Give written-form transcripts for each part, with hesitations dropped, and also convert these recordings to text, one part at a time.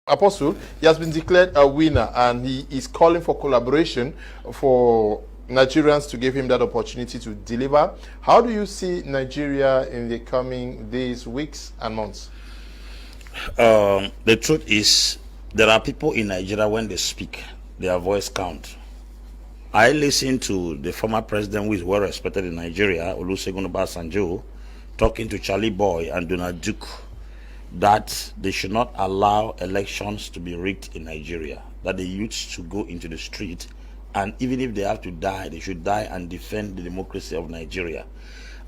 Apostle, he has been declared a winner, and he is calling for collaboration for Nigerians to give him that opportunity to deliver. How do you see Nigeria in the coming days, weeks, and months? The truth is, there are people in Nigeria, when they speak, their voice counts. I listened to the former president, who is well respected in Nigeria, Olusegun Obasanjo, talking to Charlie Boy and Donald Duke, that they should not allow elections to be rigged in Nigeria, that the youths should go into the street, and even if they have to die, they should die and defend the democracy of Nigeria.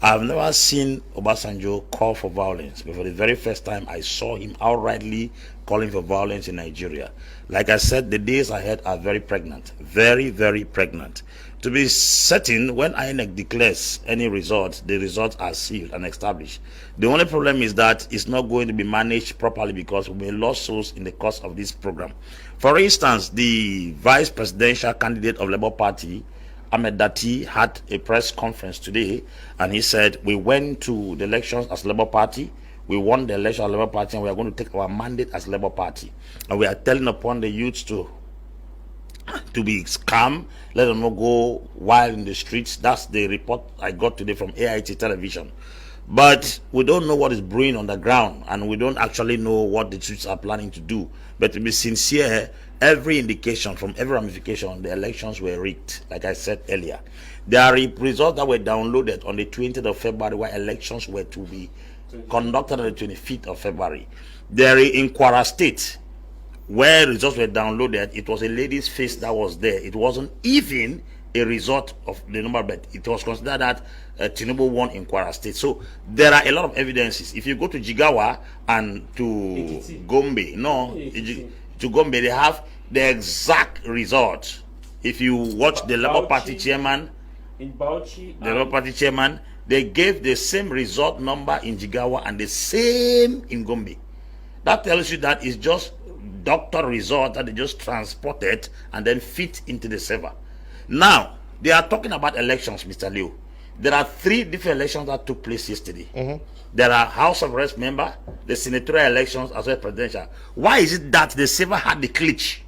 I've never seen Obasanjo call for violence, but for the very first time I saw him outrightly calling for violence in Nigeria. Like I said, the days ahead are very pregnant, very, very pregnant. To be certain, when INEC declares any results, the results are sealed and established. The only problem is that it's not going to be managed properly because we may lose souls in the course of this program. For instance, the vice presidential candidate of Labour Party, Ahmed, had a press conference today, and he said, we went to the elections as Labour Party, we won the election as Labour Party, and we are going to take our mandate as Labour Party. And we are telling upon the youths to be calm, let them not go wild in the streets. That's the report I got today from AIT television. But we don't know what is brewing on the ground, and we don't actually know what the troops are planning to do. But to be sincere, every indication from every ramification, the elections were rigged, like I said earlier. There are results that were downloaded on the 20th of February, where elections were to be conducted on the 25th of February. There in Kwara State, where results were downloaded, it was a lady's face that was there. It wasn't even a result of the number, but it was considered that Tinubu won in Kwara State. So there are a lot of evidences. If you go to Jigawa and to Gombe, to Gombe, they have the exact result. If you watch the Labour Party chairman, in Bauchi, the Labour Party chairman, they gave the same result number in Jigawa and the same in Gombe. That tells you that it's just doctor result that they just transported and then fit into the server. Now, they are talking about elections, Mr. Leo. There are 3 different elections that took place yesterday. There are House of Reps member, the senatorial elections, as well as presidential. Why is it that the server had the glitch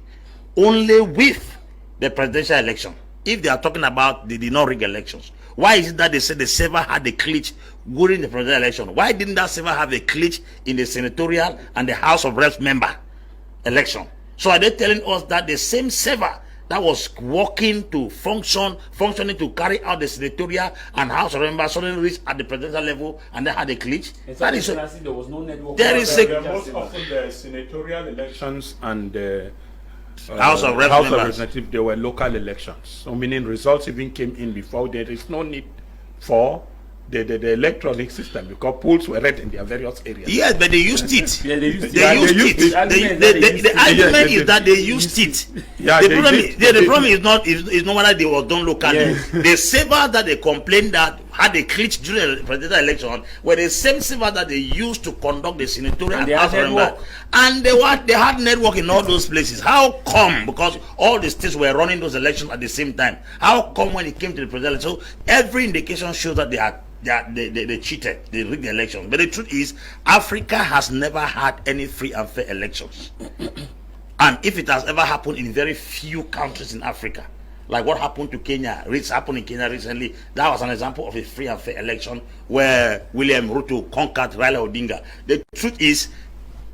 only with the presidential election? If they are talking about the not rig elections, why is it that they said the server had the glitch during the presidential election? Why didn't that server have a glitch in the senatorial and the House of Reps member election? So are they telling us that the same server that was working to functioning to carry out the senatorial and House of members suddenly reached at the presidential level and they had a glitch? That is there was no network. There is most often the senatorial elections and the House of Representatives, they were local elections. So meaning results even came in before. There is no need for the electronic system because polls were read in their various areas. Yes, but they used it. Yeah, they used it. The argument is that they used it. The problem is not whether they were done locally. Yes. The server that they complained that had a glitch during the presidential election were the same server that they used to conduct the senatorial and House member. And they had network in all those places. How come? Because all the states were running those elections at the same time. How come when it came to the presidential election, every indication shows that they cheated, they rigged the elections? But the truth is, Africa has never had any free and fair elections. And if it has ever happened in very few countries in Africa, like what happened to Kenya, happened in Kenya recently, that was an example of a free and fair election where William Ruto conquered Raila Odinga. The truth is,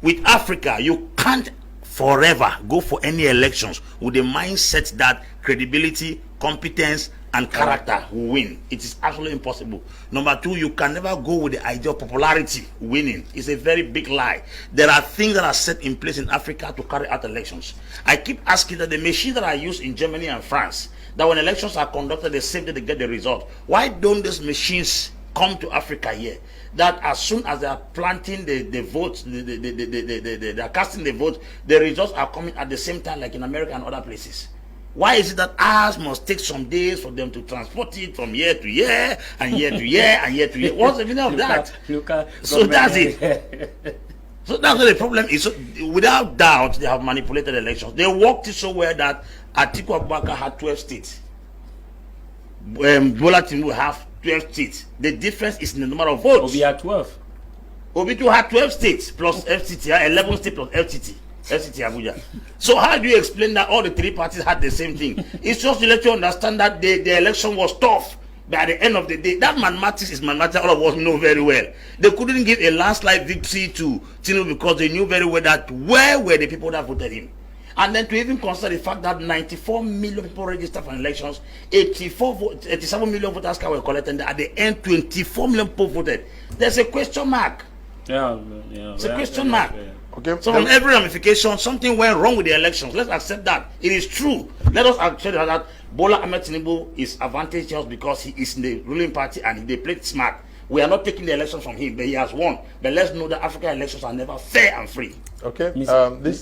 with Africa, you can't forever go for any elections with the mindset that credibility, competence, and character will win. It is absolutely impossible. Number 2, you can never go with the idea of popularity winning. It's a very big lie. There are things that are set in place in Africa to carry out elections. I keep asking that the machines that are used in Germany and France, that when elections are conducted, the same day they get the result. Why don't these machines come to Africa here? That as soon as they are planting the votes, they are casting the vote, the results are coming at the same time, like in America and other places. Why is it that ours must take some days for them to transport it from year to year and year to year and year to year? What's the meaning of that? So that's it. So that's what the problem is. So, without doubt, they have manipulated elections. They worked it so well that Atiku Abubakar had 12 states. Bola Tinubu have 12 states. The difference is in the number of votes. Obi had 12. Obi had 12 states plus FCT, 11 states plus FCT. FCT Abuja. So how do you explain that all the three parties had the same thing? It's just to let you understand that the election was tough. But at the end of the day, that mathematics is mathematics all of us know very well. They couldn't give a landslide victory to Tinubu because they knew very well that where were the people that voted him. And then to even consider the fact that 94 million people registered for elections, 87 million voters cards were collected, and at the end 24 million people voted. There's a question mark. Yeah. It's a question mark. Okay. So from every ramification, something went wrong with the elections. Let's accept that. It is true. Let us accept that Bola Ahmed Tinubu is advantageous because he is in the ruling party and they played smart. We are not taking the election from him, but he has won. But let's know that African elections are never fair and free. Okay. This